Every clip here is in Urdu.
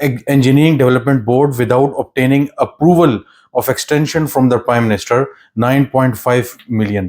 engineering development board without obtaining approval of extension from the prime minister 9.5 million,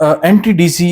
NTDC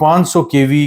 500 kV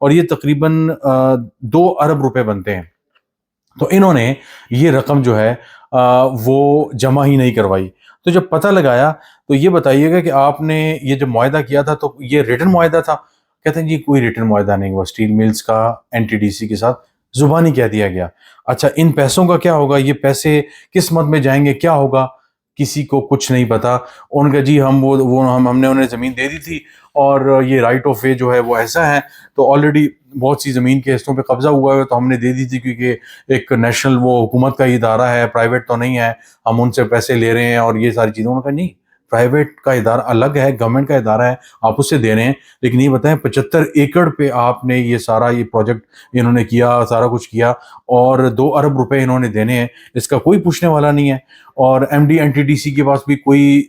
اور یہ تقریباً 2 ارب روپے بنتے ہیں. تو انہوں نے یہ رقم جو ہے وہ جمع ہی نہیں کروائی. تو جب پتہ لگایا تو یہ بتائیے گا کہ آپ نے یہ جب معاہدہ کیا تھا تو یہ ریٹن معاہدہ تھا؟ کہتے ہیں جی کوئی ریٹن معاہدہ نہیں ہوا اسٹیل ملز کا NTDC کے ساتھ، زبانی کہہ دیا گیا. اچھا ان پیسوں کا کیا ہوگا؟ یہ پیسے کس مد میں جائیں گے، کیا ہوگا؟ کسی کو کچھ نہیں پتا. ان کا جی ہم نے انہیں زمین دے دی تھی اور یہ رائٹ آف وے جو ہے وہ ایسا ہے، تو آلریڈی بہت سی زمین کے حصوں پہ قبضہ ہوا ہے تو ہم نے دے دی تھی کیونکہ ایک نیشنل وہ حکومت کا ادارہ ہے، پرائیویٹ تو نہیں ہے، ہم ان سے پیسے لے رہے ہیں اور یہ ساری چیزیں. انہوں نے کہا نہیں، پرائیویٹ کا ادارہ الگ ہے، گورنمنٹ کا ادارہ ہے، آپ اس سے دے رہے ہیں. لیکن یہ بتائیں 75 ایکڑ پہ آپ نے یہ سارا یہ پروجیکٹ انہوں نے کیا، سارا کچھ کیا، اور 2 ارب روپے انہوں نے دینے ہیں، اس کا کوئی پوچھنے والا نہیں ہے. اور MD NTDC کے پاس بھی کوئی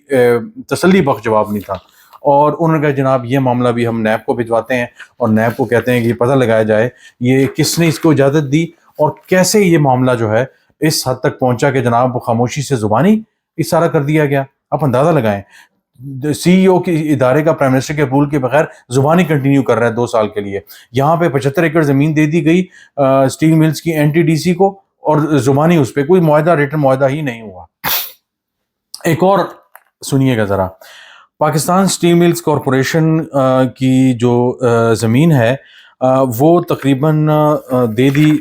تسلی بخش جواب نہیں تھا. اور انہوں نے کہا جناب یہ معاملہ بھی ہم نیب کو بھجواتے ہیں اور نیب کو کہتے ہیں کہ یہ پتہ لگایا جائے یہ کس نے اس کو اجازت دی اور کیسے یہ معاملہ جو ہے اس حد تک پہنچا کہ جناب خاموشی سے زبانی اشارہ کر دیا گیا. آپ اندازہ لگائیں، CEO کی ادارے کا پرائم منسٹر کے اپروول کے بغیر زبانی کنٹینیو کر رہا ہے 2 سال کے لیے. یہاں پہ 75 ایکڑ زمین دے دی گئی اسٹیل ملز کی NTDC کو، اور زبانی اس پہ کوئی معاہدہ ریٹن معاہدہ ہی نہیں ہوا. ایک اور سنیے گا ذرا، پاکستان اسٹیل ملز کارپوریشن کی جو زمین ہے وہ تقریباً دے دی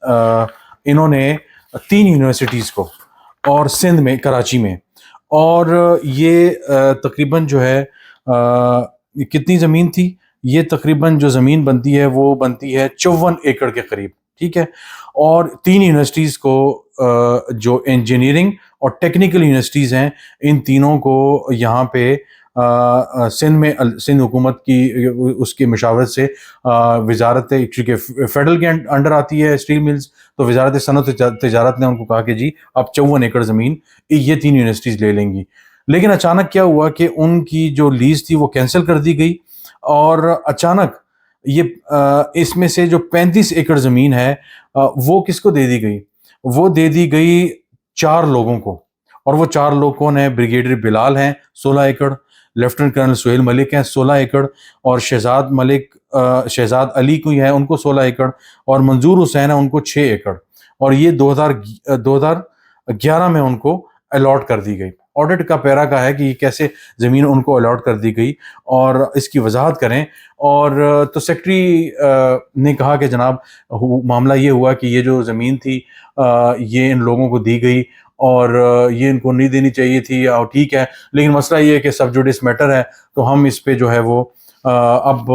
انہوں نے 3 یونیورسٹیز کو، اور سندھ میں کراچی میں. اور یہ تقریباً جو ہے کتنی زمین تھی؟ یہ تقریباً جو زمین بنتی ہے وہ بنتی ہے 54 ایکڑ کے قریب، ٹھیک ہے. اور 3 یونیورسٹیز کو جو انجینئرنگ اور ٹیکنیکل یونیورسٹیز ہیں، ان تینوں کو یہاں پہ سندھ میں سندھ حکومت کی اس کی مشاورت سے وزارت، چونکہ فیڈرل کے انڈر آتی ہے اسٹیل ملز، تو وزارت صنعت و تجارت نے ان کو کہا کہ جی اب 54 ایکڑ زمین یہ 3 یونیورسٹیز لے لیں گی. لیکن اچانک کیا ہوا کہ ان کی جو لیز تھی وہ کینسل کر دی گئی، اور اچانک یہ اس میں سے جو 35 ایکڑ زمین ہے وہ کس کو دے دی گئی؟ وہ دے دی گئی 4 لوگوں کو. اور وہ 4 لوگ کون ہیں؟ بریگیڈیئر بلال ہیں 16 ایکڑ، لیفٹنٹ کرنل سہیل ملک ہیں 16 ایکڑ، اور شہزاد علی کوئی ہے ان کو 16 ایکڑ، اور منظور حسین ہے ان کو 6 ایکڑ. اور یہ 2011 میں ان کو الاٹ کر دی گئی. آڈٹ کا پیرا کا ہے کہ یہ کیسے زمین ان کو الاٹ کر دی گئی اور اس کی وضاحت کریں. اور تو سیکٹری نے کہا کہ جناب معاملہ یہ ہوا کہ یہ جو زمین تھی یہ ان لوگوں کو دی گئی اور یہ ان کو نہیں دینی چاہیے تھی، اور ٹھیک ہے، لیکن مسئلہ یہ ہے کہ سب جوڈس میٹر ہے تو ہم اس پہ جو ہے وہ اب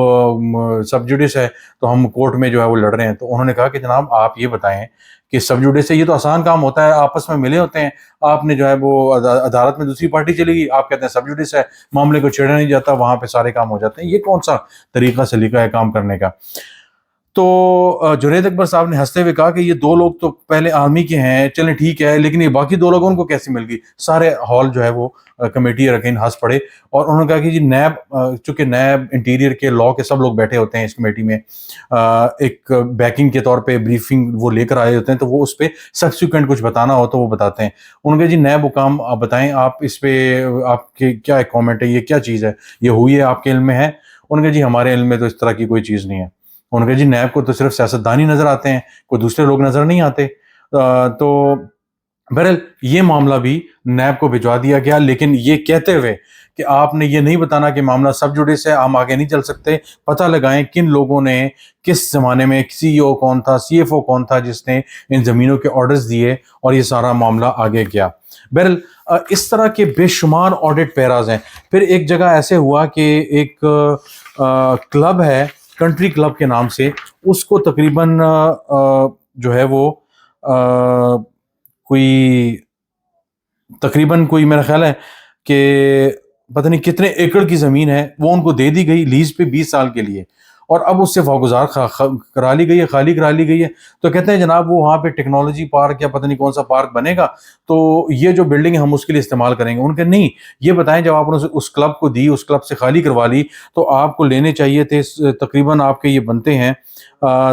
سب جوڈس ہے تو ہم کورٹ میں جو ہے وہ لڑ رہے ہیں. تو انہوں نے کہا کہ جناب آپ یہ بتائیں کہ سب جوڈس سے یہ تو آسان کام ہوتا ہے، آپس میں ملے ہوتے ہیں، آپ نے جو ہے وہ عدالت میں دوسری پارٹی چلے گی، آپ کہتے ہیں سب جوڈس ہے، معاملے کو چھیڑا نہیں جاتا، وہاں پہ سارے کام ہو جاتے ہیں. یہ کون سا طریقہ سلیقہ ہے کام کرنے کا؟ تو جنید اکبر صاحب نے ہنستے ہوئے کہا کہ یہ 2 لوگ تو پہلے آرمی کے ہیں، چلیں ٹھیک ہے، لیکن یہ باقی 2 لوگوں کو کیسے مل گئی؟ سارے ہال جو ہے وہ کمیٹی رکین ہنس پڑے. اور انہوں نے کہا کہ جی نیب، چونکہ نیب انٹیریئر کے لاء کے سب لوگ بیٹھے ہوتے ہیں اس کمیٹی میں، ایک بیکنگ کے طور پہ بریفنگ وہ لے کر آئے ہوتے ہیں، تو وہ اس پہ سبسیکوینٹ کچھ بتانا ہو تو وہ بتاتے ہیں. انہوں نے کہا جی نیب حکام آپ بتائیں، آپ اس پہ آپ کے کیا ایک کامنٹ ہے، یہ کیا چیز ہے، یہ ہوئی ہے آپ کے علم میں ہے؟ انہوں نے کہا جی ہمارے علم میں تو اس طرح کی کوئی چیز نہیں ہے. انہوں نے کہا جی نیب کو تو صرف سیاستدان ہی نظر آتے ہیں، کوئی دوسرے لوگ نظر نہیں آتے. تو بہرحال یہ معاملہ بھی نیب کو بھجوا دیا گیا، لیکن یہ کہتے ہوئے کہ آپ نے یہ نہیں بتانا کہ معاملہ سب جوڈس ہے، ہم آگے نہیں چل سکتے، پتہ لگائیں کن لوگوں نے کس زمانے میں، CEO کون تھا، CFO کون تھا جس نے ان زمینوں کے آرڈرز دیے اور یہ سارا معاملہ آگے گیا. بہرحال اس طرح کے بے شمار آڈٹ پیراز ہیں. پھر ایک جگہ ایسے ہوا کہ ایک کلب ہے کنٹری کلب کے نام سے، اس کو تقریباً جو ہے وہ کوئی میرا خیال ہے کہ پتہ نہیں کتنے ایکڑ کی زمین ہے وہ ان کو دے دی گئی لیز پہ 20 سال کے لیے، اور اب اس سے واگزار کرا لی گئی ہے، خالی کرا لی گئی ہے. تو کہتے ہیں جناب وہ وہاں پہ ٹیکنالوجی پارک یا پتہ نہیں کون سا پارک بنے گا تو یہ جو بلڈنگ ہے ہم اس کے لیے استعمال کریں گے. ان کے نہیں، یہ بتائیں جب آپ نے اس کلب کو دی، اس کلب سے خالی کروا لی، تو آپ کو لینے چاہیے تھے تقریباً آپ کے یہ بنتے ہیں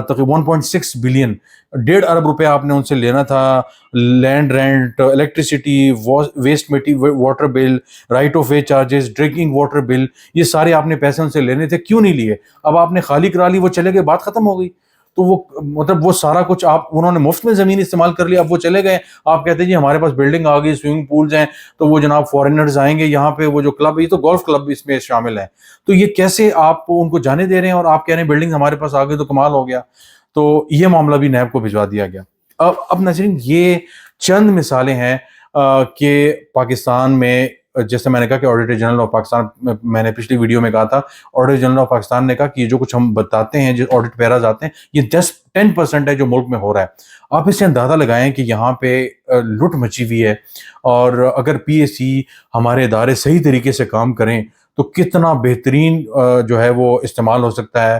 تقریباً 1.6 بلین، 1.5 ارب روپے آپ نے ان سے لینا تھا. Land rent, electricity, waste water bill, right of way charges, drinking water bill, یہ سارے آپ نے پیسے ان سے لینے تھے. کیوں نہیں لیے؟ اب آپ نے نے خالی کرا لی، وہ چلے گئے، بات ختم ہو گئی. تو وہ مطلب وہ سارا کچھ انہوں نے مفت میں زمین استعمال کر لیا، اب وہ چلے گئے. آپ کہتے ہیں جی ہمارے پاس بلڈنگ آ گئی، سوئمنگ پولز ہیں، تو وہ جناب فارینرز آئیں گے یہاں پہ، وہ جو کلب، یہ تو گولف کلب اس میں شامل ہے، تو یہ کیسے آپ ان کو جانے دے رہے ہیں اور آپ کہہ رہے ہیں بلڈنگ ہمارے پاس آ گئی تو کمال ہو گیا. تو یہ معاملہ بھی نیب کو بھجوا دیا گیا. اب ناظرین یہ چند مثالیں ہیں کہ پاکستان میں، جیسے میں نے کہا کہ آڈیٹر جنرل آف پاکستان، میں نے پچھلی ویڈیو میں کہا تھا، آڈیٹر جنرل آف پاکستان نے کہا کہ یہ جو کچھ ہم بتاتے ہیں، جو آڈٹ پیراز آتے ہیں، یہ 10% ہے جو ملک میں ہو رہا ہے. آپ اس سے اندازہ لگائیں کہ یہاں پہ لٹ مچی ہوئی ہے، اور اگر پی ایس سی ہمارے ادارے صحیح طریقے سے کام کریں تو کتنا بہترین جو ہے وہ استعمال ہو سکتا ہے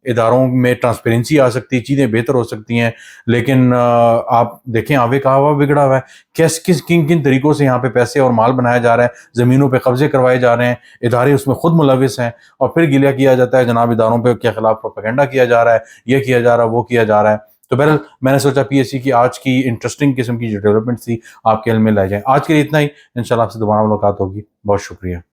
اداروں میں ٹرانسپیرنسی آ سکتی ہے، چیزیں بہتر ہو سکتی ہیں. لیکن آپ دیکھیں آوے کا ہوا بگڑا ہوا ہے، کن طریقوں سے یہاں پہ پیسے اور مال بنایا جا رہا ہے، زمینوں پہ قبضے کروائے جا رہے ہیں، ادارے اس میں خود ملوث ہیں، اور پھر گلہ کیا جاتا ہے جناب اداروں پہ کے خلاف پروپیگنڈا کیا جا رہا ہے، یہ کیا جا رہا ہے، وہ کیا جا رہا ہے. تو بہرحال میں نے سوچا پی ایس سی کی آج کی انٹرسٹنگ قسم کی جو ڈیولپمنٹ تھی آپ کے علم میں لے جائیں. آج کے لیے اتنا ہی، انشاءاللہ آپ سے دوبارہ ملاقات ہوگی. بہت شکریہ.